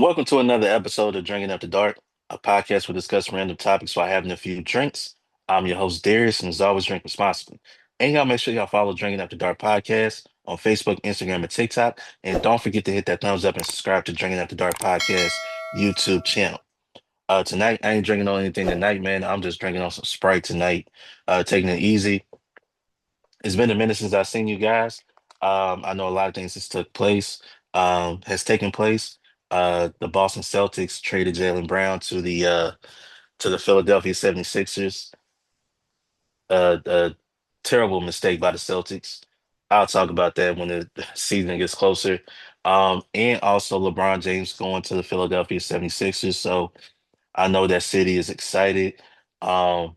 Welcome to another episode of Drinking After Dark, a podcast where we discuss random topics while having a few drinks. I'm your host, Darius, and as always, drink responsibly. And y'all make sure y'all follow Drinking After Dark podcast on Facebook, Instagram, and TikTok. And don't forget to hit that thumbs up and subscribe to Drinking After Dark podcast YouTube channel. Tonight, I ain't drinking on anything tonight, man. I'm just drinking on some Sprite tonight, taking it easy. It's been a minute since I've seen you guys. I know a lot of things has taken place. The Boston Celtics traded Jalen Brown to the Philadelphia 76ers. A terrible mistake by the Celtics. I'll talk about that when the season gets closer. And also LeBron James going to the Philadelphia 76ers. So I know that city is excited. Um,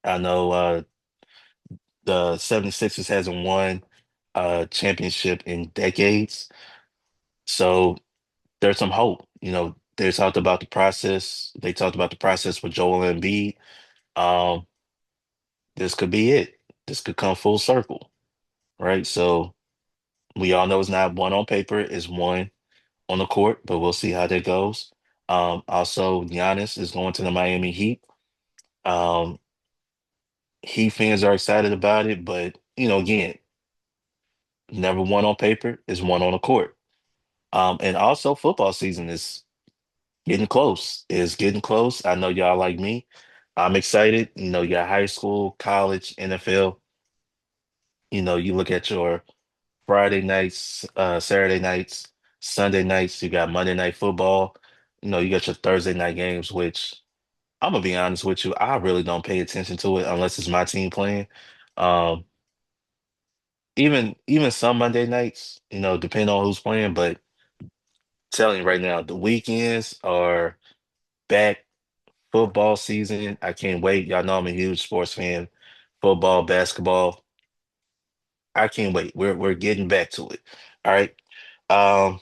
I know the 76ers hasn't won a championship in decades. So there's some hope. They talked about the process. They talked about the process with Joel Embiid. Um, this could be it. This could come full circle, right? So we all know it's not one on paper, it's one on the court, but we'll see how that goes. Also, Giannis is going to the Miami Heat. Um, Heat fans are excited about it, but again, never one on paper is one on the court. And also football season is getting close. It's getting close. I know y'all like me. I'm excited. You got high school, college, NFL. You look at your Friday nights, Saturday nights, Sunday nights, you got Monday night football. You got your Thursday night games, which I'm gonna be honest with you, I really don't pay attention to it unless it's my team playing. Um, even some Monday nights, depending on who's playing, but telling you right now, the weekends are back. Football season. I can't wait. Y'all know I'm a huge sports fan. Football, basketball. I can't wait. We're getting back to it. All right. Um,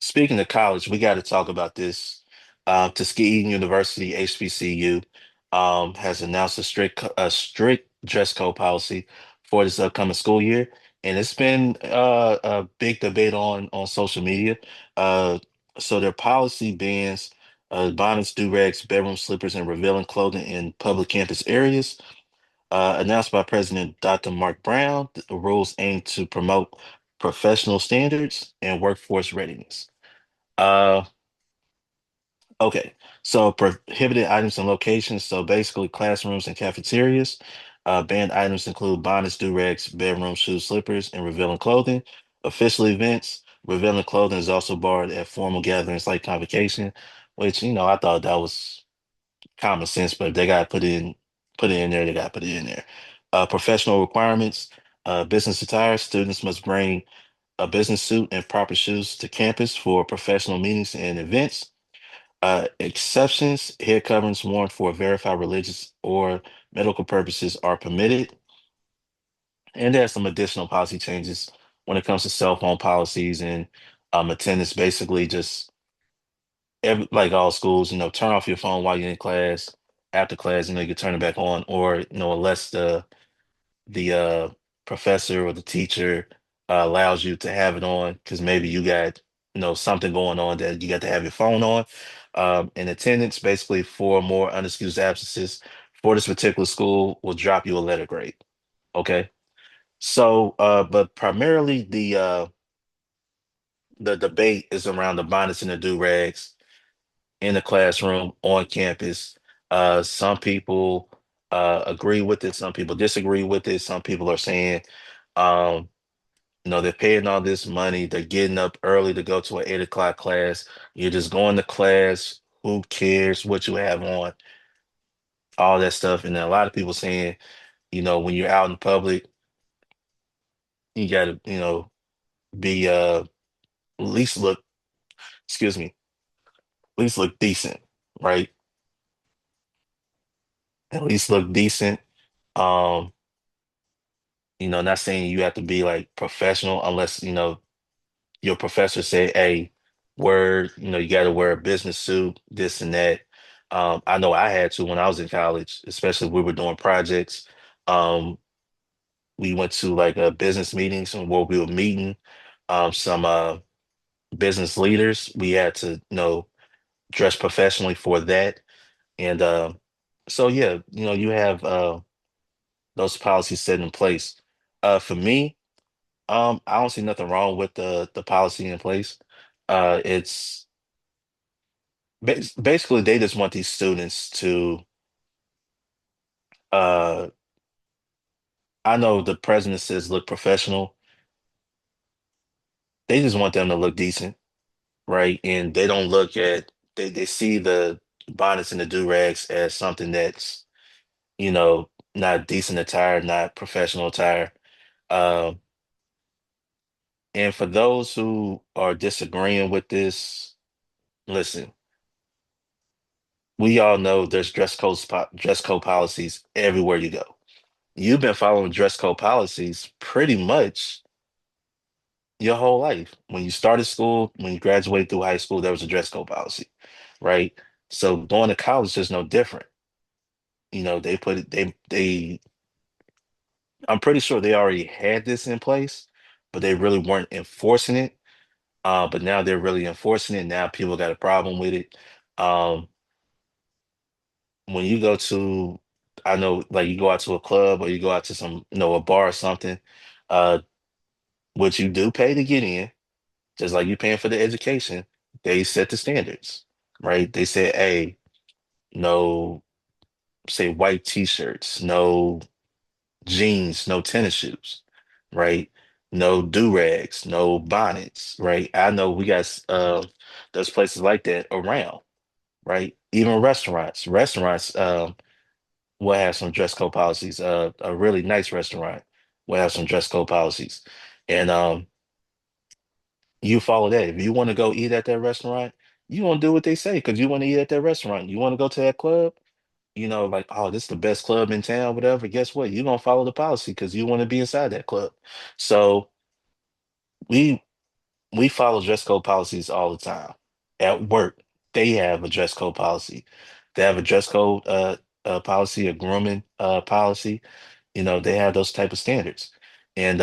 Speaking of college, we got to talk about this. Tuskegee University, HBCU, has announced a strict dress code policy for this upcoming school year, and it's been a big debate on social media. Uh, so their policy bans bonnets, do-rags, bedroom slippers, and revealing clothing in public campus areas. Announced by President Dr. Mark Brown, the rules aim to promote professional standards and workforce readiness. Uh, okay. So prohibited items and locations. So basically classrooms and cafeterias. Banned items include bonnets, do-rags, bedroom shoes, slippers, and revealing clothing. Official events. Revealing clothing is also barred at formal gatherings like convocation, which, I thought that was common sense, but if they gotta put it in there, they gotta put it in there. Professional requirements. Business attire. Students must bring a business suit and proper shoes to campus for professional meetings and events. Exceptions, head coverings worn for verified religious or medical purposes are permitted. And there's some additional policy changes when it comes to cell phone policies and attendance. Basically, just like all schools, turn off your phone while you're in class. After class, you can turn it back on, or unless the professor or the teacher allows you to have it on because maybe you got something going on that you got to have your phone on. In attendance, basically 4 more unexcused absences for this particular school will drop you a letter grade. Okay, so but primarily the debate is around the bonnets and the do-rags in the classroom on campus. Some people agree with it, some people disagree with it. Some people are saying um, they're paying all this money. They're getting up early to go to an 8 o'clock class. You're just going to class. Who cares what you have on? All that stuff. And then a lot of people saying, when you're out in public, you gotta, be at least look, excuse me, at least look decent, right? At least look decent. Um, not saying you have to be like professional unless, your professor say, hey, word, you got to wear a business suit, this and that. I know I had to when I was in college, especially if we were doing projects. Um, we went to like business meetings and where we were meeting. some business leaders. We had to, dress professionally for that. And so yeah, you have those policies set in place. For me, I don't see nothing wrong with the policy in place. It's basically they just want these students to uh I know the president says look professional. They just want them to look decent, right? And they don't look at they see the bonnets and the do-rags as something that's, not decent attire, not professional attire. Um, and for those who are disagreeing with this, listen, we all know there's dress code policies everywhere you go. You've been following dress code policies pretty much your whole life. When you started school, when you graduated through high school, there was a dress code policy, right? So going to college is no different. They put it, I'm pretty sure they already had this in place, but they really weren't enforcing it. But now they're really enforcing it. Now people got a problem with it. Um, when you go to, I know, like you go out to a club or you go out to some, a bar or something, uh, what you do pay to get in, just like you paying for the education, they set the standards, right? They said, hey, no, say white t-shirts, no jeans, no tennis shoes, right? No do-rags, no bonnets, right? I know we got there's places like that around, right? Even restaurants. Restaurants will have some dress code policies. A really nice restaurant will have some dress code policies. And you follow that. If you want to go eat at that restaurant, you want to do what they say because you want to eat at that restaurant. You want to go to that club, like, oh, this is the best club in town, whatever. Guess what? You're gonna follow the policy because you want to be inside that club. So we we follow dress code policies all the time. At work, they have a dress code policy. They have a dress code policy, a grooming policy. They have those type of standards. And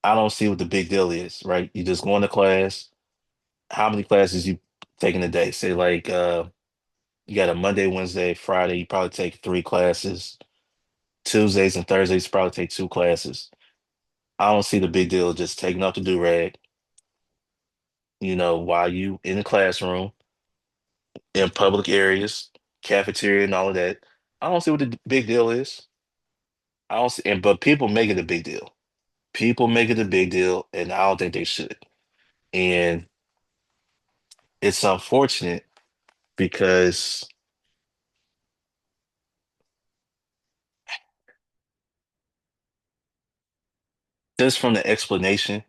I don't see what the big deal is, right? You just go into class. How many classes you taking a day? Say like you got a Monday, Wednesday, Friday, you probably take three classes. Tuesdays and Thursdays, you probably take two classes. I don't see the big deal just taking off the do-rag, while you in the classroom, in public areas, cafeteria and all of that. I don't see what the big deal is. I don't see, but people make it a big deal. People make it a big deal, and I don't think they should. And it's unfortunate because just from the explanation,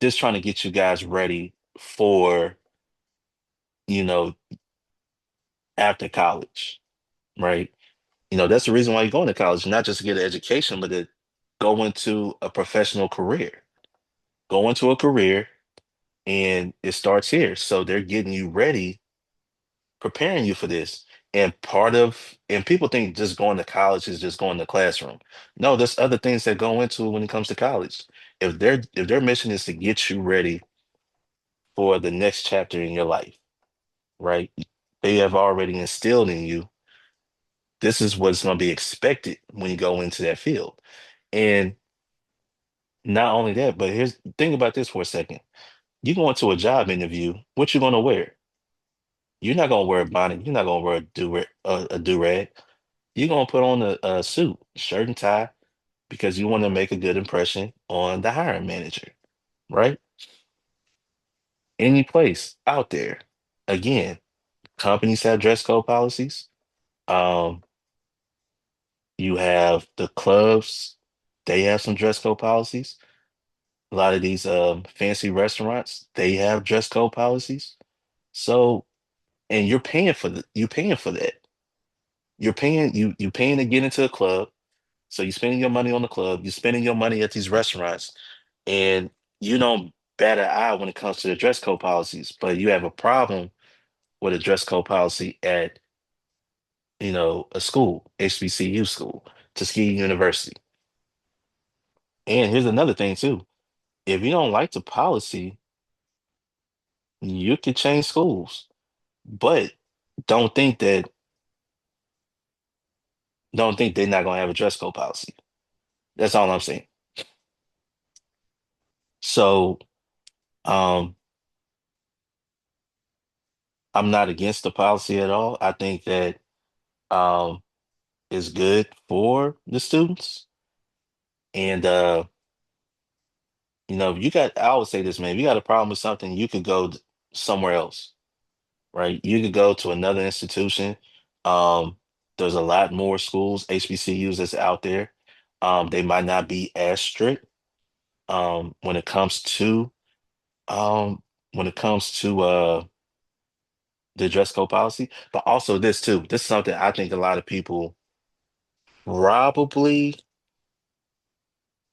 just trying to get you guys ready for, you know, after college, right? That's the reason why you're going to college, not just to get an education, but to go into a professional career. Go into a career and it starts here. So they're getting you ready, preparing you for this. And people think just going to college is just going to classroom. No, there's other things that go into it when it comes to college. If their mission is to get you ready for the next chapter in your life, right? They have already instilled in you this is what's going to be expected when you go into that field. And not only that, but think about this for a second. You go into a job interview, what you going to wear? You're not going to wear a bonnet. You're not going to wear a do-rag. You're going to put on a suit, shirt and tie, because you want to make a good impression on the hiring manager, right? Any place out there. Again, companies have dress code policies. Um, you have the clubs, they have some dress code policies. A lot of these fancy restaurants, they have dress code policies. So, and you're paying for that. You paying to get into a club. So you're spending your money on the club, you're spending your money at these restaurants, and you don't bat an eye when it comes to the dress code policies, but you have a problem with a dress code policy at, a school, HBCU school, Tuskegee University. And here's another thing too. If you don't like the policy, you can change schools. But don't think that don't think they're not gonna have a dress code policy. That's all I'm saying. So um I'm not against the policy at all. I think that um it's good for the students. And you got I always say this, man, if you got a problem with something, you could go somewhere else, right? You could go to another institution. Um, there's a lot more schools, HBCUs that's out there. They might not be as strict when it comes to um when it comes to the dress code policy, but also this too. This is something I think a lot of people probably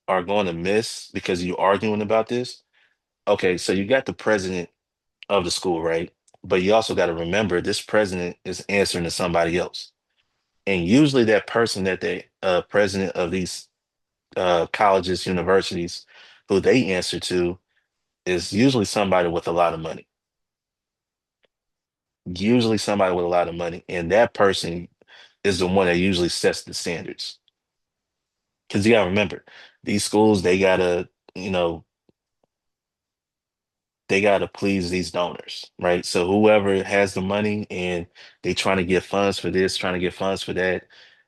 are going to miss because you're arguing about this. Okay, so you got the president of the school, right? But you also got to remember this president is answering to somebody else. And usually that person that they president of these colleges, universities, who they answer to is usually somebody with a lot of money. Usually somebody with a lot of money. And that person is the one that usually sets the standards. Because you gotta remember, these schools, you know, they gotta please these donors, right? So whoever has the money and they trying to get funds for this, trying to get funds for that,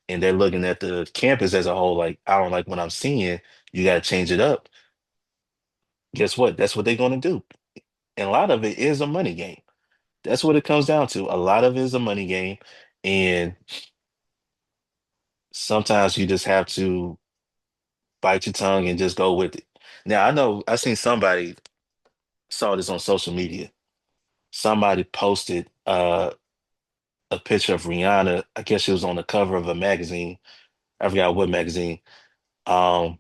and they're looking at the campus as a whole, like, I don't like what I'm seeing, you gotta change it up. Guess what? That's what they're gonna do. And a lot of it is a money game. That's what it comes down to. A lot of it is a money game. And sometimes you just have to bite your tongue and just go with it. Now, I know I seen somebody saw this on social media. Somebody posted a picture of Rihanna. I guess she was on the cover of a magazine. I forgot what magazine. Um,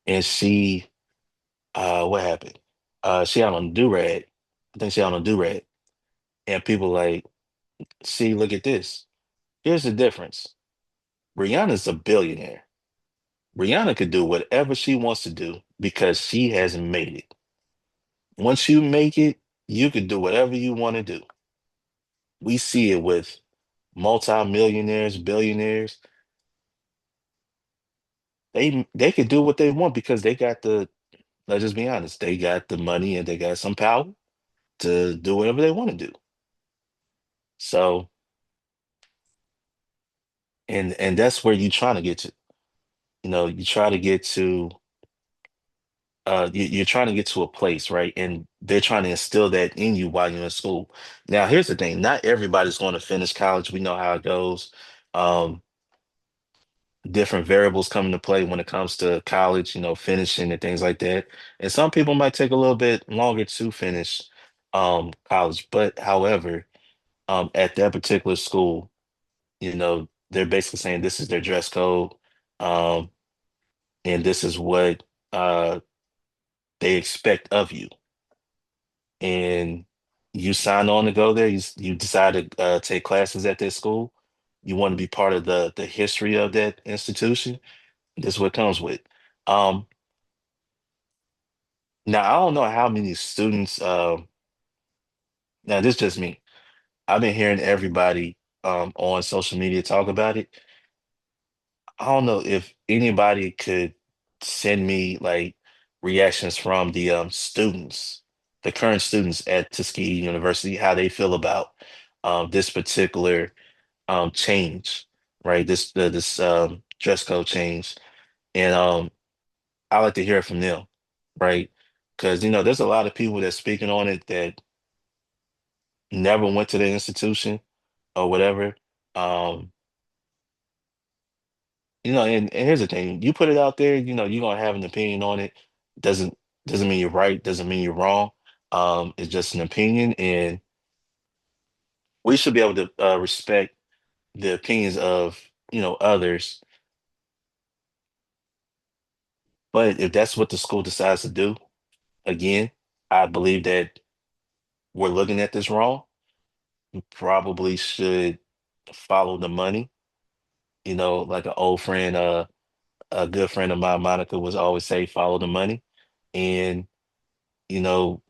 and what happened? She had on a do-rag. I think she had on a do-rag. And people like, see, look at this. Here's the difference. Rihanna's a billionaire. Rihanna could do whatever she wants to do because she has made it. Once you make it, you can do whatever you want to do. We see it with multimillionaires, billionaires. They could do what they want because they got let's just be honest, they got the money and they got some power to do whatever they want to do. So, and that's where you're trying to get to. You try to get to you're trying to get to a place, right? And they're trying to instill that in you while you're in school. Now, here's the thing, not everybody's going to finish college. We know how it goes. Um, Different variables come into play when it comes to college, finishing and things like that. And some people might take a little bit longer to finish college. But however, at that particular school, they're basically saying this is their dress code, um, and this is what they expect of you. And you sign on to go there, you decide to take classes at that school, you want to be part of the history of that institution, this is what comes with. Um, Now, I don't know how many students, now this is just me. I've been hearing everybody on social media talk about it. I don't know if anybody could send me like reactions from the students, the current students at Tuskegee University, how they feel about this particular change, right? This dress code change. And I like to hear it from them, right? Because there's a lot of people that's speaking on it that never went to the institution or whatever. Um, and here's the thing, you put it out there, you're gonna have an opinion on it. Doesn't doesn't mean you're right, doesn't mean you're wrong. It's just an opinion, and we should be able to respect the opinions of, others. But if that's what the school decides to do, again, I believe that we're looking at this wrong. We probably should follow the money, like an old friend. a good friend of mine, Monica, was always say, follow the money. And, you know,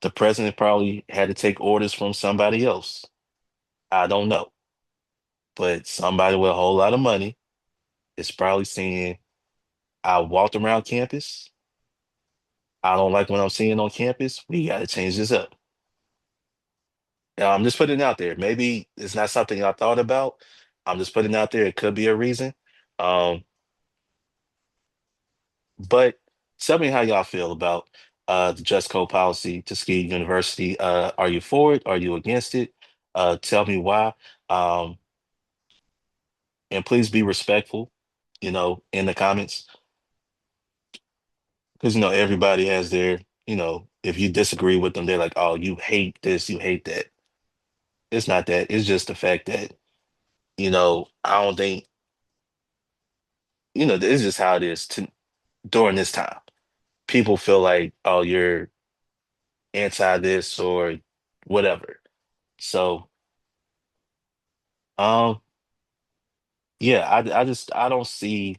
the president probably had to take orders from somebody else. I don't know. But somebody with a whole lot of money is probably saying, I walked around campus. I don't like what I'm seeing on campus. We got to change this up. I'm just putting it out there. Maybe it's not something I thought about. I'm just putting it out there. It could be a reason. Um, but tell me how y'all feel about the dress code policy, Tuskegee University. Are you for it? Are you against it? Tell me why. Um, and please be respectful, in the comments, because everybody has their, if you disagree with them, they're like, oh, you hate this, you hate that. It's not that. It's just the fact that, I don't think, it's just how it is during this time. People feel like, oh, you're anti this or whatever. So, um, yeah, I don't see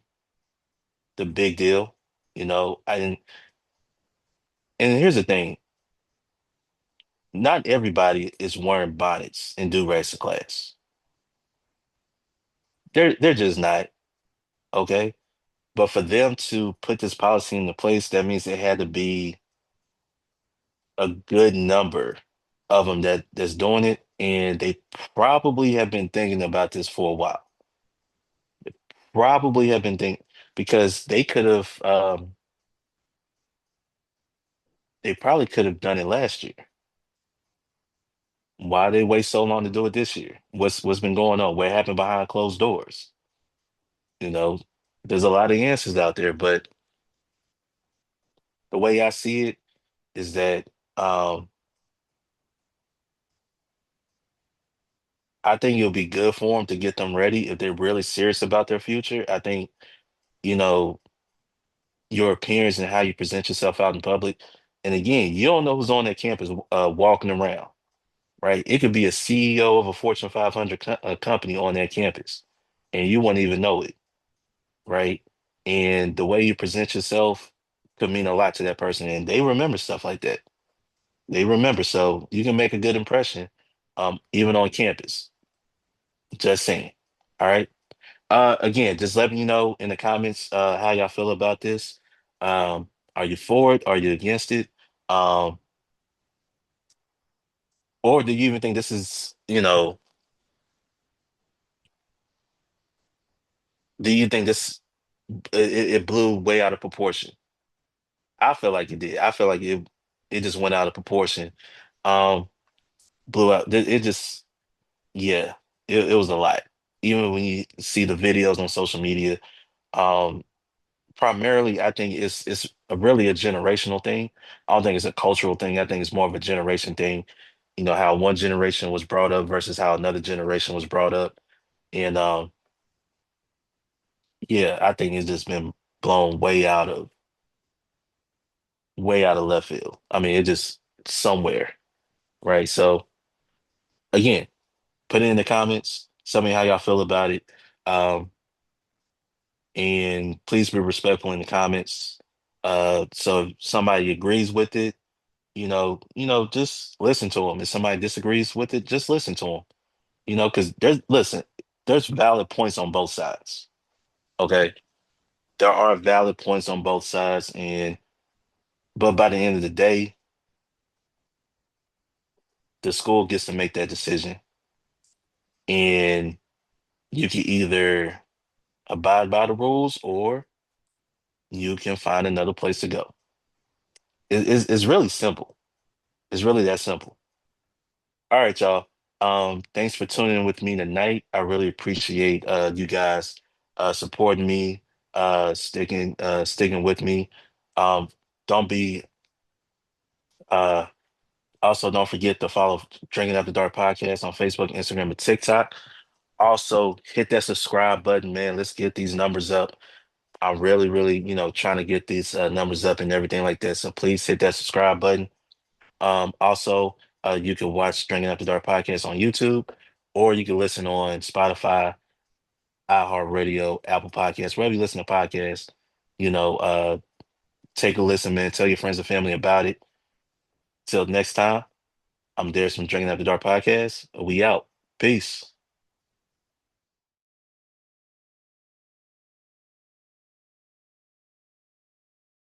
the big deal, and here's the thing, not everybody is wearing bonnets and do-rags to class. They're just not, okay? But for them to put this policy into place, that means it had to be a good number of them that's doing it, and they probably have been thinking about this for a while. Probably have been thinking because they probably could have done it last year. Why they wait so long to do it this year? What's been going on? What happened behind closed doors? You know, there's a lot of answers out there, but the way I see it is that um, I think it'll be good for them to get them ready if they're really serious about their future. I think, you know, your appearance and how you present yourself out in public. And again, you don't know who's on that campus walking around, right? It could be a CEO of a Fortune 500 company on that campus, and you won't even know it, right? And the way you present yourself could mean a lot to that person, and they remember stuff like that. They remember, so you can make a good impression, even on campus. Just saying. All right. Again, just letting you know in the comments how y'all feel about this. Are you for it? Are you against it? Um, or do you even think this is, do you think this it blew way out of proportion? I feel like it did. I feel like it just went out of proportion. Um, Blew out. It just, yeah, it was a lot. Even when you see the videos on social media, um, primarily I think it's really a generational thing. I don't think it's a cultural thing. I think it's more of a generation thing. How one generation was brought up versus how another generation was brought up. And yeah, I think it's just been blown way out of left field. I mean, it just somewhere, right? So again, put it in the comments. Tell me how y'all feel about it. Um, and please be respectful in the comments. So if somebody agrees with it, just listen to them. If somebody disagrees with it, just listen to them. Because there's valid points on both sides. Okay, there are valid points on both sides, and but by the end of the day, the school gets to make that decision, and you can either abide by the rules or you can find another place to go. It's really simple. It's really that simple. All right, y'all. Thanks for tuning in with me tonight. I really appreciate you guys supporting me, sticking with me. Um, don't be uh Also don't forget to follow Drinking After Dark podcast on Facebook, Instagram, and TikTok. Also, hit that subscribe button, man. Let's get these numbers up. I'm really, really, trying to get these numbers up and everything like that. So please hit that subscribe button. Also, you can watch Drinking After Dark podcast on YouTube, or you can listen on Spotify, iHeartRadio, Apple Podcasts, wherever you listen to podcasts. You know, take a listen, man. Tell your friends and family about it. Till next time, I'm Darius from Drinking After Dark Podcast. We out. Peace.